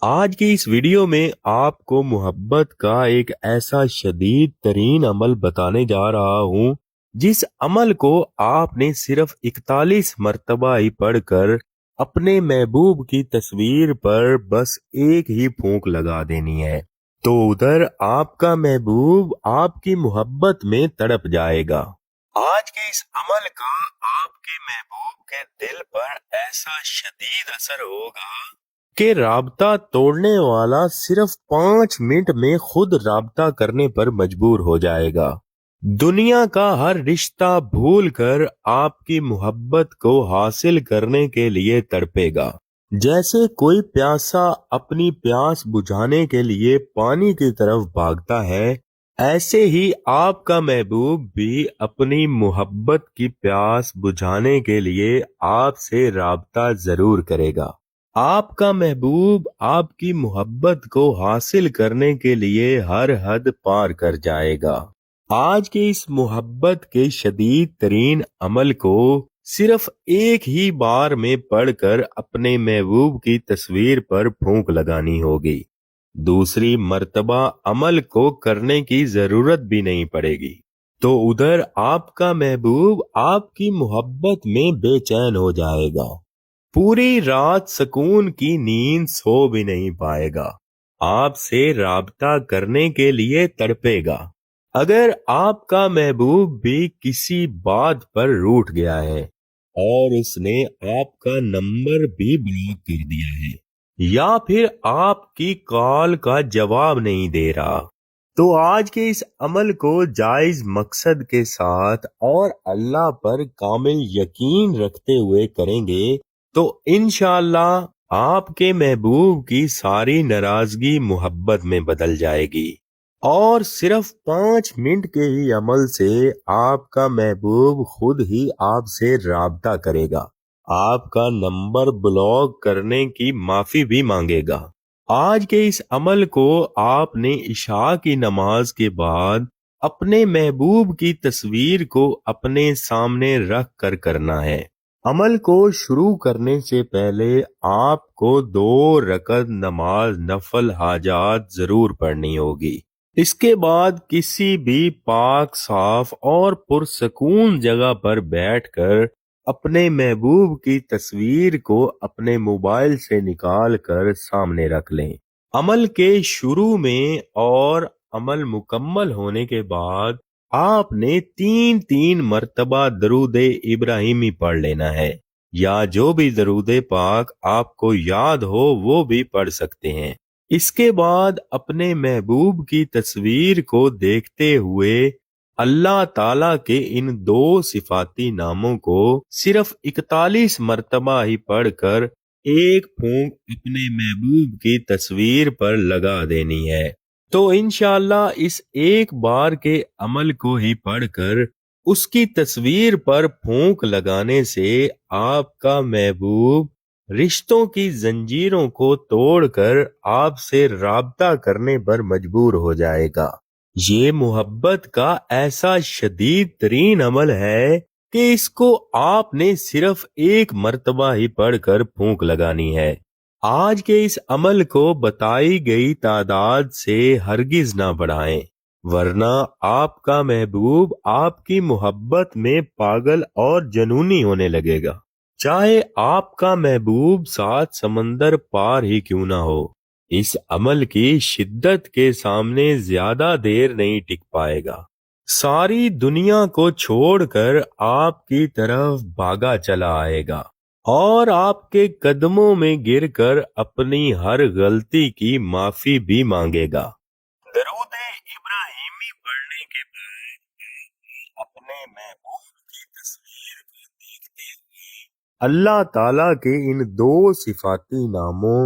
آج کی اس ویڈیو میں آپ کو محبت کا ایک ایسا شدید ترین عمل بتانے جا رہا ہوں جس عمل کو آپ نے صرف 41 مرتبہ ہی پڑھ کر اپنے محبوب کی تصویر پر بس ایک ہی پھونک لگا دینی ہے تو ادھر آپ کا محبوب آپ کی محبت میں تڑپ جائے گا۔ آج کے اس عمل کا آپ کے محبوب کے دل پر ایسا شدید اثر ہوگا کہ رابطہ توڑنے والا صرف 5 منٹ میں خود رابطہ کرنے پر مجبور ہو جائے گا۔ دنیا کا ہر رشتہ بھول کر آپ کی محبت کو حاصل کرنے کے لیے تڑپے گا، جیسے کوئی پیاسا اپنی پیاس بجھانے کے لیے پانی کی طرف بھاگتا ہے، ایسے ہی آپ کا محبوب بھی اپنی محبت کی پیاس بجھانے کے لیے آپ سے رابطہ ضرور کرے گا۔ آپ کا محبوب آپ کی محبت کو حاصل کرنے کے لیے ہر حد پار کر جائے گا۔ آج کے اس محبت کے شدید ترین عمل کو صرف ایک ہی بار میں پڑھ کر اپنے محبوب کی تصویر پر پھونک لگانی ہوگی۔ دوسری مرتبہ عمل کو کرنے کی ضرورت بھی نہیں پڑے گی، تو ادھر آپ کا محبوب آپ کی محبت میں بے چین ہو جائے گا، پوری رات سکون کی نیند سو بھی نہیں پائے گا، آپ سے رابطہ کرنے کے لیے تڑپے گا۔ اگر آپ کا محبوب بھی کسی بات پر روٹھ گیا ہے اور اس نے آپ کا نمبر بھی بلاک کر دیا ہے یا پھر آپ کی کال کا جواب نہیں دے رہا، تو آج کے اس عمل کو جائز مقصد کے ساتھ اور اللہ پر کامل یقین رکھتے ہوئے کریں گے تو انشاءاللہ آپ کے محبوب کی ساری ناراضگی محبت میں بدل جائے گی، اور صرف 5 منٹ کے ہی عمل سے آپ کا محبوب خود ہی آپ سے رابطہ کرے گا، آپ کا نمبر بلاک کرنے کی معافی بھی مانگے گا۔ آج کے اس عمل کو آپ نے عشاء کی نماز کے بعد اپنے محبوب کی تصویر کو اپنے سامنے رکھ کر کرنا ہے۔ عمل کو شروع کرنے سے پہلے آپ کو 2 رکعت نماز نفل حاجات ضرور پڑھنی ہوگی۔ اس کے بعد کسی بھی پاک صاف اور پرسکون جگہ پر بیٹھ کر اپنے محبوب کی تصویر کو اپنے موبائل سے نکال کر سامنے رکھ لیں۔ عمل کے شروع میں اور عمل مکمل ہونے کے بعد آپ نے 3 مرتبہ درود ابراہیمی پڑھ لینا ہے، یا جو بھی درود پاک آپ کو یاد ہو وہ بھی پڑھ سکتے ہیں۔ اس کے بعد اپنے محبوب کی تصویر کو دیکھتے ہوئے اللہ تعالیٰ کے ان 2 صفاتی ناموں کو صرف 41 مرتبہ ہی پڑھ کر ایک پھونک اپنے محبوب کی تصویر پر لگا دینی ہے، تو انشاءاللہ اس ایک بار کے عمل کو ہی پڑھ کر اس کی تصویر پر پھونک لگانے سے آپ کا محبوب رشتوں کی زنجیروں کو توڑ کر آپ سے رابطہ کرنے پر مجبور ہو جائے گا۔ یہ محبت کا ایسا شدید ترین عمل ہے کہ اس کو آپ نے صرف ایک مرتبہ ہی پڑھ کر پھونک لگانی ہے۔ آج کے اس عمل کو بتائی گئی تعداد سے ہرگز نہ بڑھائیں، ورنہ آپ کا محبوب آپ کی محبت میں پاگل اور جنونی ہونے لگے گا، چاہے آپ کا محبوب 7 سمندر پار ہی کیوں نہ ہو۔ اس عمل کی شدت کے سامنے زیادہ دیر نہیں ٹک پائے گا، ساری دنیا کو چھوڑ کر آپ کی طرف بھاگا چلا آئے گا اور آپ کے قدموں میں گر کر اپنی ہر غلطی کی معافی بھی مانگے گا۔ درود ابراہیمی پڑھنے کے بعد اپنے محبوب کی تصویر کو دیکھتے ہوئے اللہ تعالیٰ کے ان 2 صفاتی ناموں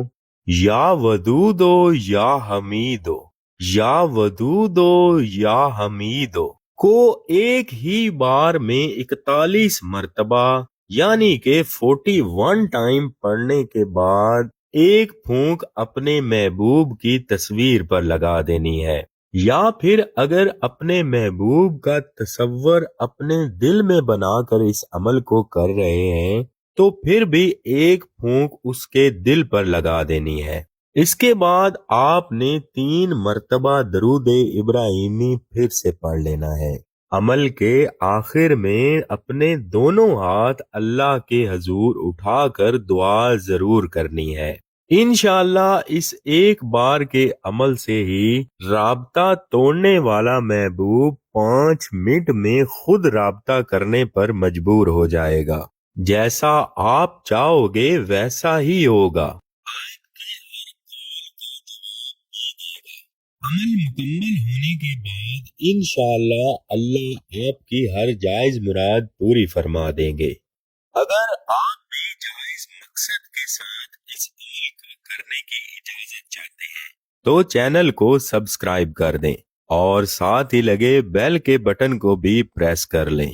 یا ودودو یا حمیدو، یا ودودو یا حمیدو کو ایک ہی بار میں 41 مرتبہ یعنی کہ 41 ٹائم پڑھنے کے بعد ایک پھونک اپنے محبوب کی تصویر پر لگا دینی ہے، یا پھر اگر اپنے محبوب کا تصور اپنے دل میں بنا کر اس عمل کو کر رہے ہیں تو پھر بھی ایک پھونک اس کے دل پر لگا دینی ہے۔ اس کے بعد آپ نے 3 مرتبہ درود ابراہیمی پھر سے پڑھ لینا ہے۔ عمل کے آخر میں اپنے دونوں ہاتھ اللہ کے حضور اٹھا کر دعا ضرور کرنی ہے۔ انشاءاللہ اس ایک بار کے عمل سے ہی رابطہ توڑنے والا محبوب 5 منٹ میں خود رابطہ کرنے پر مجبور ہو جائے گا۔ جیسا آپ چاہو گے ویسا ہی ہوگا۔ عمل مکمل ہونے کے بعد انشاءاللہ اللہ آپ کی ہر جائز مراد پوری فرما دیں گے۔ اگر آپ بھی جائز مقصد کے ساتھ اس عمل کو کرنے کی اجازت چاہتے ہیں تو چینل کو سبسکرائب کر دیں اور ساتھ ہی لگے بیل کے بٹن کو بھی پریس کر لیں۔